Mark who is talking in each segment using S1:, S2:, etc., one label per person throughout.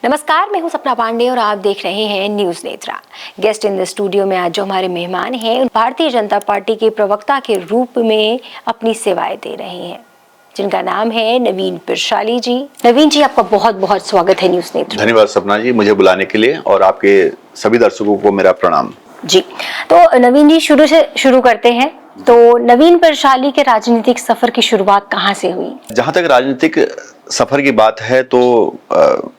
S1: नमस्कार, मैं हूं सपना पांडे और आप देख रहे हैं news Netra. Guest in the studio में आज जो हमारे मेहमान हैं, भारतीय जनता पार्टी के प्रवक्ता के रूप में अपनी सेवाएं दे रहे हैं, जिनका नाम है नवीन पिरशाली जी। नवीन जी, आपका बहुत बहुत स्वागत है न्यूज नेत्रा।
S2: धन्यवाद सपना जी, मुझे बुलाने के लिए, और आपके सभी दर्शकों को मेरा प्रणाम
S1: जी। तो नवीन जी, शुरू करते हैं। तो नवीन पिरशाली के राजनीतिक सफर की शुरुआत कहाँ से हुई? जहाँ
S2: तक राजनीतिक सफर की बात है तो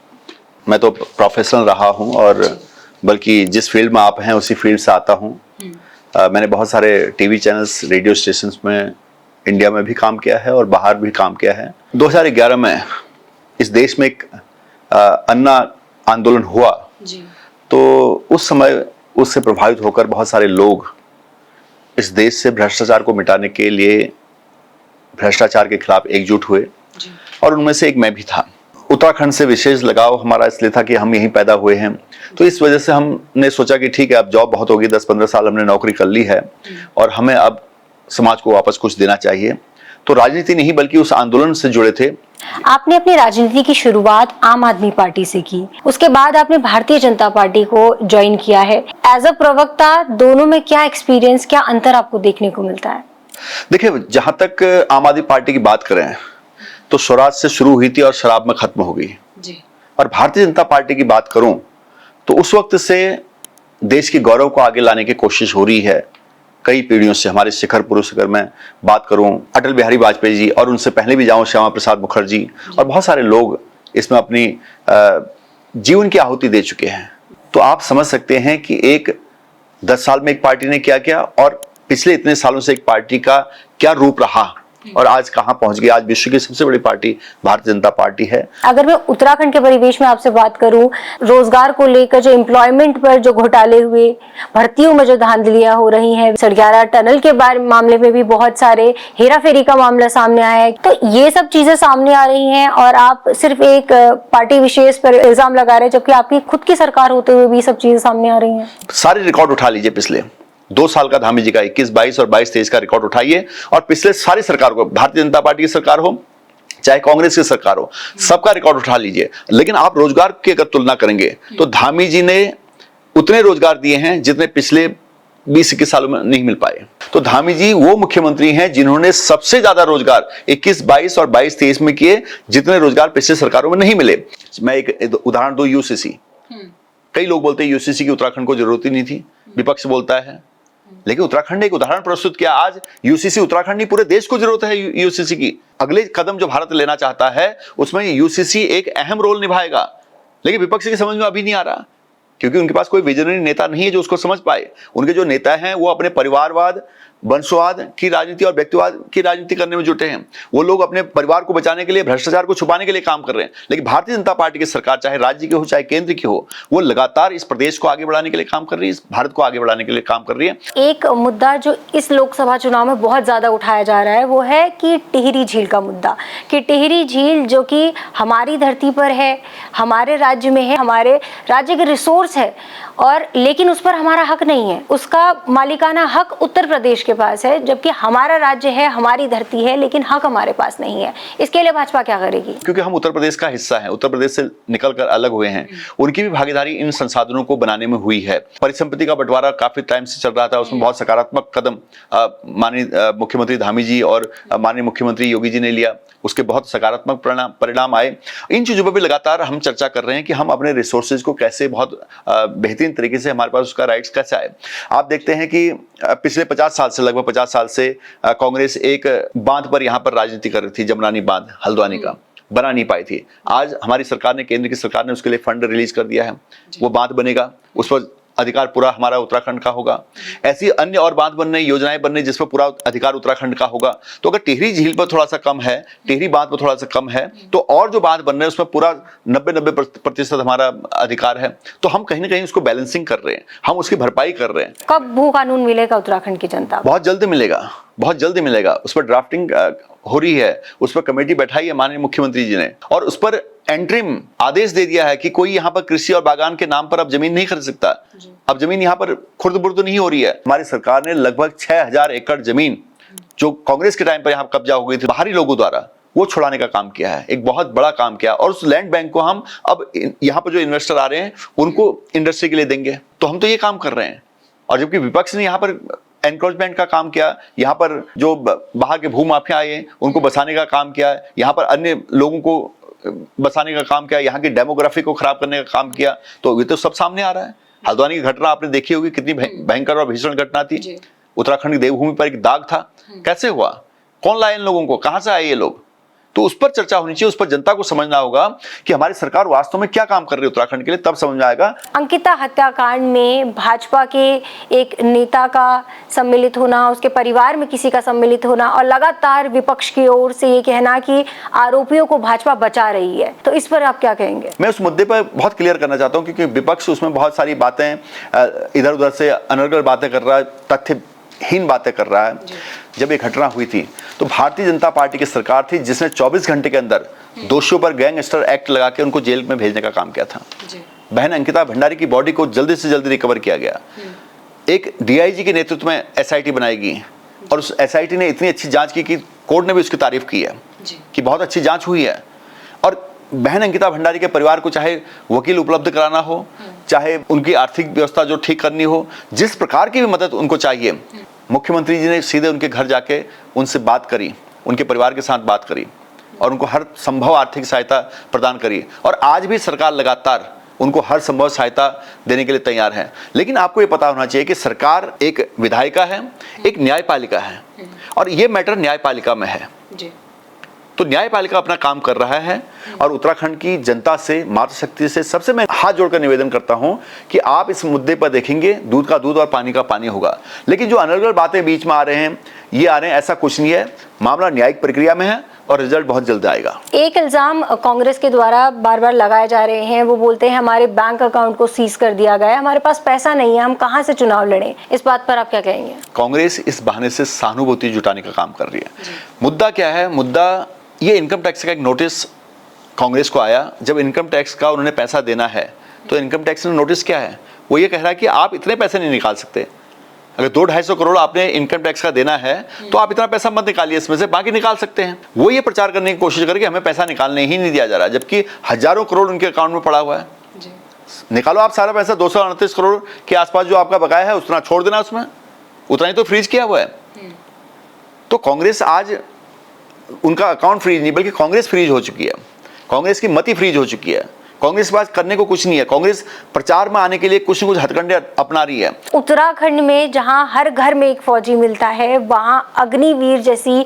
S2: मैं तो प्रोफेशनल रहा हूं, और बल्कि जिस फील्ड में आप हैं उसी फील्ड से आता हूं। मैंने बहुत सारे टीवी चैनल्स, रेडियो स्टेशंस में इंडिया में भी काम किया है और बाहर भी काम किया है। 2011 में इस देश में एक अन्ना आंदोलन हुआ जी। तो उस समय उससे प्रभावित होकर बहुत सारे लोग इस देश से भ्रष्टाचार को मिटाने के लिए भ्रष्टाचार के खिलाफ एकजुट हुए जी। और उनमें से एक मैं भी था। उत्तराखंड से विशेष लगाव हमारा इसलिए था कि हम यहीं पैदा हुए हैं, तो इस वजह से हमने सोचा कि ठीक है, अब जॉब बहुत होगी, 10-15 साल हमने नौकरी कर ली है और हमें अब समाज को वापस कुछ देना चाहिए। तो राजनीति नहीं बल्कि उस आंदोलन से जुड़े थे।
S1: आपने अपनी राजनीति की शुरुआत आम आदमी पार्टी से की, उसके बाद आपने भारतीय जनता पार्टी को ज्वाइन किया है। एज अ प्रवक्ता, दोनों में क्या एक्सपीरियंस, क्या अंतर आपको देखने को मिलता है?
S2: देखिए, जहां तक आम आदमी पार्टी की बात करें तो स्वराज से शुरू हुई थी और शराब में खत्म हो गई जी। और भारतीय जनता पार्टी की बात करूं तो उस वक्त से देश के गौरव को आगे लाने की कोशिश हो रही है कई पीढ़ियों से। हमारे शिखर पुरुष, अगर मैं बात करूं अटल बिहारी वाजपेयी जी, और उनसे पहले भी जाऊं श्यामा प्रसाद मुखर्जी, और बहुत सारे लोग इसमें अपनी जीवन की आहुति दे चुके हैं। तो आप समझ सकते हैं कि एक 10 साल में एक पार्टी ने क्या किया और पिछले इतने सालों से एक पार्टी का क्या रूप रहा और आज कहां पहुंच गई। आज विश्व की सबसे बड़ी पार्टी भारतीय जनता पार्टी है।
S1: अगर मैं उत्तराखंड के परिवेश में आपसे बात करूं, रोजगार को लेकर जो एम्प्लॉयमेंट पर जो घोटाले हुए, भर्तियों में जो धांधलियां हो रही हैं, सड़ग्यारा टनल के मामले में भी बहुत सारे हेराफेरी का मामला सामने आया है, तो ये सब चीजें सामने आ रही हैं और आप सिर्फ एक पार्टी विशेष पर इल्जाम लगा रहे हैं, जबकि आपकी खुद की सरकार होते हुए भी सब चीजें सामने आ रही है।
S2: सारे रिकॉर्ड उठा लीजिए, पिछले 2 साल का धामी जी का 21-22 और 22-23 का रिकॉर्ड उठाइए, और पिछले सारी सरकार को, भारतीय जनता पार्टी की सरकार हो चाहे कांग्रेस की सरकार हो, सबका रिकॉर्ड उठा लीजिए। लेकिन आप रोजगार की अगर तुलना करेंगे तो धामी जी ने उतने रोजगार दिए हैं जितने पिछले 20-21 सालों में नहीं मिल पाए। तो धामी जी वो मुख्यमंत्री हैं जिन्होंने सबसे ज्यादा रोजगार 21-22 और 22-23 में किए, जितने रोजगार पिछले सरकारों में नहीं मिले। मैं एक उदाहरण दूं, यूसीसी। कई लोग बोलते हैं यूसीसी की उत्तराखंड को जरूरत ही नहीं थी, विपक्ष बोलता है, लेकिन उत्तराखंड ने एक उदाहरण प्रस्तुत किया। आज यूसीसी उत्तराखंड नहीं, पूरे देश को जरूरत है यूसीसी की। अगले कदम जो भारत लेना चाहता है उसमें यूसीसी एक अहम रोल निभाएगा, लेकिन विपक्ष की समझ में अभी नहीं आ रहा, क्योंकि उनके पास कोई विजनरी नेता नहीं है जो उसको समझ पाए। उनके जो नेता हैं वो अपने परिवारवाद, वंशवाद की राजनीति और व्यक्तिवाद की राजनीति करने में जुटे हैं। वो लोग अपने परिवार को बचाने के लिए, भ्रष्टाचार को छुपाने के लिए काम कर रहे हैं। लेकिन भारतीय जनता पार्टी की सरकार, चाहे राज्य की हो चाहे केंद्र की हो, वो लगातार इस प्रदेश को आगे बढ़ाने के लिए काम कर रही है, इस भारत को आगे बढ़ाने के लिए काम कर रही है।
S1: एक मुद्दा जो इस लोकसभा चुनाव में बहुत ज्यादा उठाया जा रहा है वो है कि टिहरी झील का मुद्दा, कि टिहरी झील जो कि हमारी धरती पर है, हमारे राज्य में है, हमारे राज्य के रिसोर्स है, और लेकिन उस पर हमारा हक नहीं है। उसका मालिकाना हक उत्तर प्रदेश के पास है, जबकि हमारा राज्य है, हमारी धरती है, लेकिन हक हमारे पास नहीं है। इसके लिए भाजपा क्या करेगी?
S2: क्योंकि हम उत्तर प्रदेश का हिस्सा हैं, उत्तर प्रदेश से निकलकर अलग हुए हैं, उनकी भी भागीदारी इन संसाधनों को बनाने में हुई है। परिसंपत्ति का बंटवारा काफी टाइम से चल रहा था, उसमें बहुत सकारात्मक कदम माननीय मुख्यमंत्री धामी जी और माननीय मुख्यमंत्री योगी जी ने लिया, उसके बहुत सकारात्मक परिणाम आए। इन चीजों पर भी लगातार हम चर्चा कर रहे हैं कि हम अपने रिसोर्सेज को कैसे बहुत बेहतरीन तरीके से, हमारे पास उसका राइट्स कैसे आए। आप देखते हैं कि पिछले 50 साल से, लगभग 50 साल से कांग्रेस एक बांध पर यहाँ पर राजनीति कर रही थी, जमरानी बांध हल्द्वानी का, बना नहीं पाई थी। आज हमारी सरकार ने, केंद्र की सरकार ने उसके लिए फंड रिलीज कर दिया है, वो बांध बनेगा, उस पर अधिकार पूरा हमारा उत्तराखंड का होगा। ऐसी अन्य और बांध बनने, योजनाएं बनने जिस पर पूरा अधिकार उत्तराखंड का होगा। तो अगर टिहरी झील पर थोड़ा सा कम है, टिहरी बांध पर थोड़ा सा कम है, तो और जो बांध बन रहे हैं उसमें पूरा 90% हमारा अधिकार है। तो हम कहीं ना कहीं उसको बैलेंसिंग कर रहे हैं, हम उसकी भरपाई कर रहे हैं।
S1: कब भू कानून मिलेगा उत्तराखंड की जनता?
S2: बहुत जल्द मिलेगा, बहुत जल्दी मिलेगा। उस पर ड्राफ्टिंग हो रही है, उस पर कमेटी बैठाई है माननीय मुख्यमंत्री जी ने, और उस पर एंट्रीम आदेश दे दिया है कि कोई यहाँ पर कृषि और बागान के नाम पर अब जमीन नहीं खरीद सकता। अब जमीन यहाँ पर खुर्द-बुर्द नहीं हो रही है। हमारी सरकार ने लगभग 6000 एकड़ जमीन जो कांग्रेस के टाइम पर यहाँ कब्जा हो गई थी बाहरी लोगों द्वारा, वो छुड़ाने का काम किया है, एक बहुत बड़ा काम किया। और उस लैंड बैंक को हम अब यहाँ पर जो इन्वेस्टर आ रहे हैं उनको इंडस्ट्री के लिए देंगे, तो हम तो ये काम कर रहे हैं। और जबकि विपक्ष ने यहाँ पर एनक्रोचमेंट का काम किया, यहाँ पर जो बाहर के भूमाफिया आए हैं उनको बसाने का काम किया, यहाँ पर अन्य लोगों को बसाने का काम किया, यहाँ की डेमोग्राफी को खराब करने का काम किया। तो ये तो सब सामने आ रहा है। हल्द्वानी की घटना आपने देखी होगी, कितनी भयंकर और भीषण घटना थी। उत्तराखंड की देवभूमि पर एक दाग था, कैसे हुआ, कौन लाया इन लोगों को, कहां से आए ये लोग? तो उस पर चर्चा होनी चाहिए, उस पर जनता को समझना होगा कि हमारी सरकार वास्तव में क्या काम कर रही है उत्तराखंड के लिए, तब समझ में आएगा।
S1: अंकिता हत्याकांड में भाजपा के एक नेता का सम्मिलित होना, उसके परिवार में किसी का सम्मिलित होना और लगातार विपक्ष की ओर से ये कहना कि आरोपियों को भाजपा बचा रही है, तो इस पर आप क्या कहेंगे?
S2: मैं उस मुद्दे पर बहुत क्लियर करना चाहता हूं, क्योंकि विपक्ष उसमें बहुत सारी बातें इधर उधर से अनर्गल बातें कर रहा है, तथ्यहीन बातें कर रहा है। जब ये घटना हुई थी तो भारतीय जनता पार्टी की सरकार थी जिसने 24 घंटे के अंदर दोषियों पर गैंगस्टर एक्ट लगा के उनको जेल में भेजने का काम किया था। बहन अंकिता भंडारी की बॉडी को जल्दी से जल्दी रिकवर किया गया। एक डीआईजी के नेतृत्व में एसआईटी बनाई गई और उस एसआईटी ने इतनी अच्छी जांच की कि कोर्ट ने भी उसकी तारीफ की है कि बहुत अच्छी जांच हुई है। और बहन अंकिता भंडारी के परिवार को चाहे वकील उपलब्ध कराना हो, चाहे उनकी आर्थिक व्यवस्था जो ठीक करनी हो, जिस प्रकार की भी मदद उनको चाहिए, मुख्यमंत्री जी ने सीधे उनके घर जाके उनसे बात करी, उनके परिवार के साथ बात करी और उनको हर संभव आर्थिक सहायता प्रदान करी। और आज भी सरकार लगातार उनको हर संभव सहायता देने के लिए तैयार है। लेकिन आपको ये पता होना चाहिए कि सरकार एक विधायिका है, एक न्यायपालिका है और ये मैटर न्यायपालिका में है। तो न्यायपालिका अपना काम कर रहा है और उत्तराखंड की जनता से, मातृशक्ति से सबसे मैं हाथ जोड़कर निवेदन करता हूं कि आप इस मुद्दे पर देखेंगे, दूध का दूध और पानी का पानी होगा। लेकिन जो अनर्गल बातें बीच में आ रहे हैं, ये आ रहे हैं, ऐसा कुछ नहीं है। मामला न्यायिक प्रक्रिया में है और रिजल्ट बहुत जल्द आएगा।
S1: एक इल्जाम कांग्रेस के द्वारा बार बार लगाए जा रहे हैं, वो बोलते हैं हमारे बैंक अकाउंट को सीज कर दिया गया है, हमारे पास पैसा नहीं है, हम कहां से चुनाव लड़ें। इस बात पर आप क्या कहेंगे?
S2: कांग्रेस इस बहाने से सहानुभूति जुटाने का काम कर रही है। मुद्दा क्या है? मुद्दा ये इनकम टैक्स का एक नोटिस कांग्रेस को आया। जब इनकम टैक्स का उन्होंने पैसा देना है तो इनकम टैक्स ने नोटिस क्या है, वो ये कह रहा है कि आप इतने पैसे नहीं निकाल सकते। अगर 200-250 करोड़ आपने इनकम टैक्स का देना है तो आप इतना पैसा मत निकालिए, इसमें से बाकी निकाल सकते हैं। वो ये प्रचार करने की कोशिश करके हमें पैसा निकालने ही नहीं दिया जा रहा, जबकि हजारों करोड़ उनके अकाउंट में पड़ा हुआ है। निकालो आप सारा पैसा, 238 करोड़ के आसपास जो आपका बकाया है उतना छोड़ देना, उसमें उतना ही तो फ्रीज किया हुआ है। तो कांग्रेस आज उनका अकाउंट फ्रीज नहीं बल्कि कांग्रेस फ्रीज हो चुकी है, कांग्रेस की मति फ्रीज हो चुकी है। कांग्रेस के पास करने को कुछ नहीं है। कांग्रेस प्रचार में आने के लिए कुछ न कुछ हथकंडे अपना रही है।
S1: उत्तराखंड में जहां हर घर में एक फौजी मिलता है, वहां अग्निवीर जैसी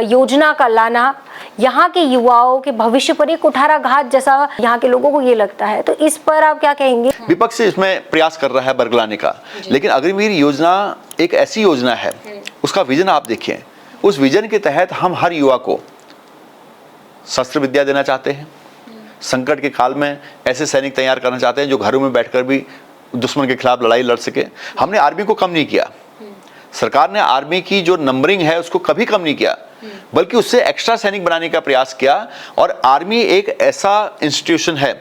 S1: योजना का लाना यहाँ के युवाओं के भविष्य पर एक कुठाराघात जैसा यहाँ के लोगों को ये लगता है, तो इस पर आप क्या कहेंगे?
S2: विपक्ष इसमें प्रयास कर रहा है बरगलाने का, लेकिन अग्निवीर योजना एक ऐसी योजना है, उसका विजन आप देखिए। उस विजन के तहत हम हर युवा को शस्त्र विद्या देना चाहते हैं। संकट के काल में ऐसे सैनिक तैयार करना चाहते हैं जो घरों में बैठकर भी दुश्मन के खिलाफ लड़ाई लड़ सके। हमने आर्मी को कम नहीं किया, सरकार ने आर्मी की जो नंबरिंग है उसको कभी कम नहीं किया, बल्कि उससे एक्स्ट्रा सैनिक बनाने का प्रयास किया। और आर्मी एक ऐसा इंस्टीट्यूशन है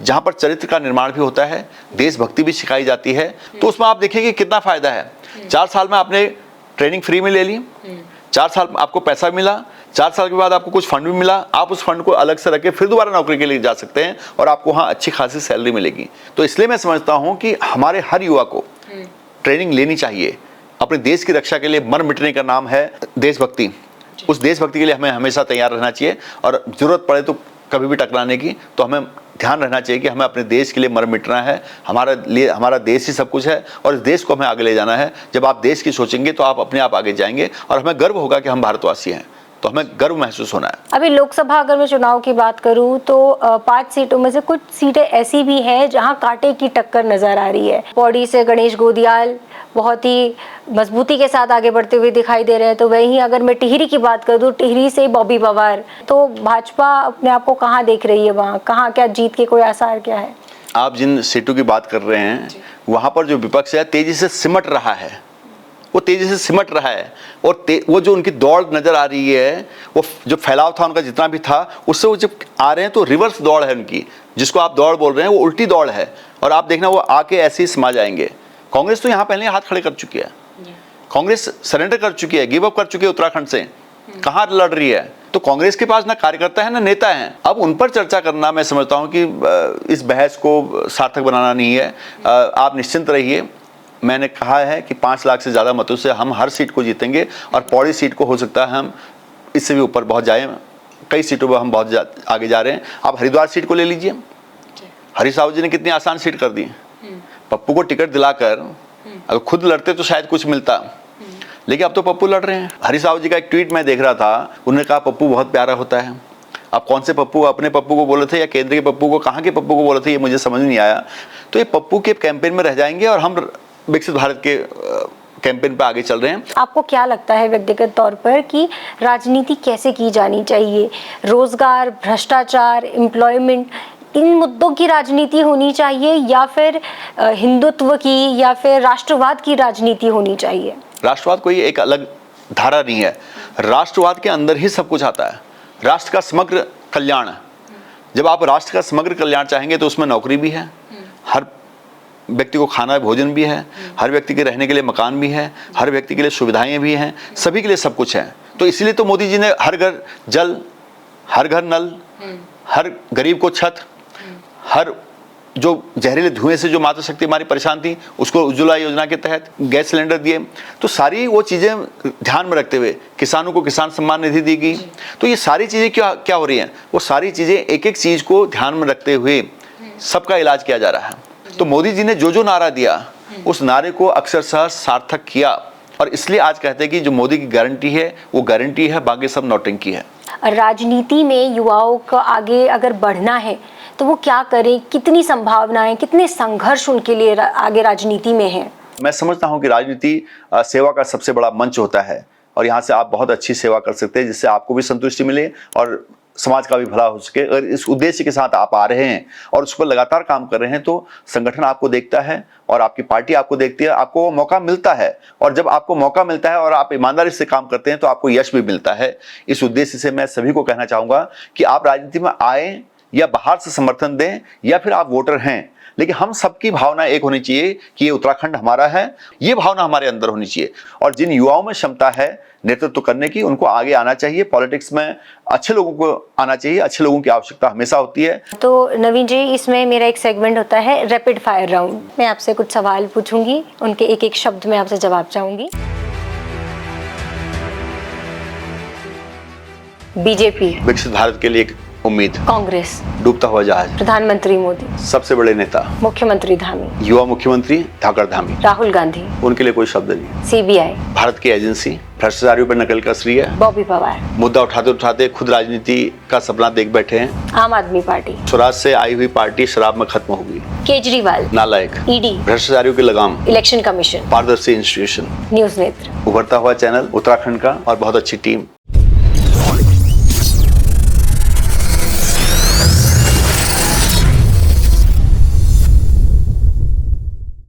S2: जहां पर चरित्र का निर्माण भी होता है, देशभक्ति भी सिखाई जाती है। तो उसमें आप देखिए कि कितना फायदा है। 4 साल में आपने ट्रेनिंग फ्री में ले ली, 4 साल आपको पैसा मिला, 4 साल के बाद आपको कुछ फंड भी मिला, आप उस फंड को अलग से रख के फिर दोबारा नौकरी के लिए जा सकते हैं और आपको वहाँ अच्छी खासी सैलरी मिलेगी। तो इसलिए मैं समझता हूँ कि हमारे हर युवा को ट्रेनिंग लेनी चाहिए। अपने देश की रक्षा के लिए मर मिटने का नाम है देशभक्ति। उस देशभक्ति के लिए हमें हमेशा तैयार रहना चाहिए और जरूरत पड़े तो कभी भी टकराने की, तो हमें ध्यान रहना चाहिए कि हमें अपने देश के लिए मर मिटना है। हमारे लिए हमारा देश ही सब कुछ है और इस देश को हमें आगे ले जाना है। जब आप देश की सोचेंगे तो आप अपने आप आगे जाएंगे और हमें गर्व होगा कि हम भारतवासी हैं, तो हमें गर्व महसूस होना है।
S1: अभी लोकसभा अगर मैं चुनाव की बात करूं तो 5 सीटों में से कुछ सीटें ऐसी भी हैं जहां कांटे की टक्कर नजर आ रही है। पौड़ी से गणेश गोदियाल बहुत ही मजबूती के साथ आगे बढ़ते हुए दिखाई दे रहे हैं, तो वहीं अगर मैं टिहरी की बात करूं, टिहरी से बॉबी पवार, तो भाजपा अपने आप को कहाँ देख रही है? वहाँ कहाँ, क्या जीत के कोई आसार क्या है?
S2: आप जिन सीटों की बात कर रहे हैं वहां पर जो विपक्ष है तेजी से सिमट रहा है, वो तेजी से सिमट रहा है और वो जो उनकी दौड़ नजर आ रही है, वो जो फैलाव था उनका जितना भी था, उससे वो जब आ रहे हैं तो रिवर्स दौड़ है उनकी। जिसको आप दौड़ बोल रहे हैं वो उल्टी दौड़ है और आप देखना वो आके ऐसे ही समा जाएंगे। कांग्रेस तो यहाँ पहले हाथ खड़े कर चुकी है, कांग्रेस सरेंडर कर चुकी है, गिव अप कर चुकी है उत्तराखंड से। कहाँ लड़ रही है? तो कांग्रेस के पास ना कार्यकर्ता है ना नेता है। अब उन पर चर्चा करना मैं समझता हूं कि इस बहस को सार्थक बनाना नहीं है। आप निश्चिंत रहिए, मैंने कहा है कि 5 लाख से ज़्यादा मतों से हम हर सीट को जीतेंगे और पौड़ी सीट को हो सकता है हम इससे भी ऊपर बहुत जाएं। कई सीटों पर हम बहुत आगे जा रहे हैं। आप हरिद्वार सीट को ले लीजिए, हरीश रावत जी ने कितनी आसान सीट कर दी। पप्पू को टिकट दिलाकर अगर खुद लड़ते तो शायद कुछ मिलता, लेकिन अब तो पप्पू लड़ रहे हैं। हरीश रावत जी का एक ट्वीट मैं देख रहा था, उन्होंने कहा पप्पू बहुत प्यारा होता है। अब कौन से पप्पू, अपने पप्पू को बोले थे या केंद्र के पप्पू को, कहाँ के पप्पू को बोले थे, ये मुझे समझ नहीं आया। तो ये पप्पू के कैंपेन में रह जाएंगे और हम विकसित भारत के कैंपेन पे आगे चल रहे हैं।
S1: आपको क्या लगता है व्यक्तिगत तौर पर कि राजनीति कैसे की जानी चाहिए? रोजगार, भ्रष्टाचार, एम्प्लॉयमेंट, इन मुद्दों की राजनीति होनी चाहिए या फिर हिंदुत्व की या फिर राष्ट्रवाद की राजनीति होनी चाहिए?
S2: राष्ट्रवाद कोई एक अलग धारा नहीं है, राष्ट्रवाद के अंदर ही सब कुछ आता है। राष्ट्र का समग्र कल्याण, जब आप राष्ट्र का समग्र कल्याण चाहेंगे तो उसमें नौकरी भी है, हर व्यक्ति को खाना भोजन भी है, हर व्यक्ति के रहने के लिए मकान भी है, हर व्यक्ति के लिए सुविधाएं भी हैं, सभी के लिए सब कुछ है। तो इसलिए तो मोदी जी ने हर घर जल, हर घर नल, हर गरीब को छत, हर जो जहरीले धुएं से जो मातृशक्ति हमारी परेशान थी उसको उज्ज्वला योजना के तहत गैस सिलेंडर दिए। तो सारी वो चीज़ें ध्यान में रखते हुए किसानों को किसान सम्मान निधि दी गई। तो ये सारी चीज़ें क्या हो रही हैं, वो सारी चीज़ें एक एक चीज़ को ध्यान में रखते हुए सबका इलाज किया जा रहा है। तो मोदी जी ने जो नारा दिया उस नारे को अक्षरशः सार्थक किया, और इसलिए आज कहते हैं कि जो मोदी की गारंटी है वो गारंटी है, बाकी सब नौटंकी है।
S1: राजनीति में युवाओं को आगे अगर बढ़ना है तो वो क्या करें? कितनी संभावनाएं, कितने संघर्ष उनके लिए आगे राजनीति में है?
S2: मैं समझता हूं कि राजनीति सेवा का सबसे बड़ा मंच होता है और यहाँ से आप बहुत अच्छी सेवा कर सकते हैं, जिससे आपको भी संतुष्टि मिले और समाज का भी भला हो सके। अगर इस उद्देश्य के साथ आप आ रहे हैं और उस पर लगातार काम कर रहे हैं तो संगठन आपको देखता है और आपकी पार्टी आपको देखती है, आपको वो मौका मिलता है। और जब आपको मौका मिलता है और आप ईमानदारी से काम करते हैं तो आपको यश भी मिलता है। इस उद्देश्य से मैं सभी को कहना चाहूँगा कि आप राजनीति में आए या बाहर से समर्थन दें या फिर आप वोटर हैं, लेकिन हम सबकी भावना एक होनी चाहिए कि ये उत्तराखंड हमारा है, ये भावना हमारे अंदर होनी चाहिए। और जिन युवाओं में क्षमता है नेतृत्व करने की, उनको आगे आना चाहिए। पॉलिटिक्स में अच्छे लोगों को आना चाहिए, अच्छे लोगों की आवश्यकता हमेशा होती है।
S1: तो नवीन जी, इसमें मेरा एक सेगमेंट होता है रैपिड फायर राउंड। मैं आपसे कुछ सवाल पूछूंगी, उनके एक एक शब्द में आपसे जवाब चाहूंगी। बीजेपी,
S2: विकसित भारत के लिए एक उम्मीद।
S1: कांग्रेस,
S2: डूबता हुआ जहाज।
S1: प्रधानमंत्री मोदी,
S2: सबसे बड़े नेता।
S1: मुख्यमंत्री धामी,
S2: युवा मुख्यमंत्री धाकड़ धामी।
S1: राहुल गांधी,
S2: उनके लिए कोई शब्द नहीं।
S1: सीबीआई,
S2: भारत की एजेंसी, भ्रष्टाचारियों पर नकल कस रही है।
S1: बॉबी पवार,
S2: मुद्दा उठाते उठाते खुद राजनीति का सपना देख बैठे हैं।
S1: आम आदमी पार्टी,
S2: स्वराज से आई हुई पार्टी शराब में खत्म होगी।
S1: केजरीवाल,
S2: नालायक,
S1: ईडी,
S2: भ्रष्टाचारियों की लगाम,
S1: इलेक्शन कमीशन,
S2: पारदर्शी इंस्टीट्यूशन,
S1: न्यूज नेत्र।
S2: उभरता हुआ चैनल उत्तराखंड का और बहुत अच्छी टीम।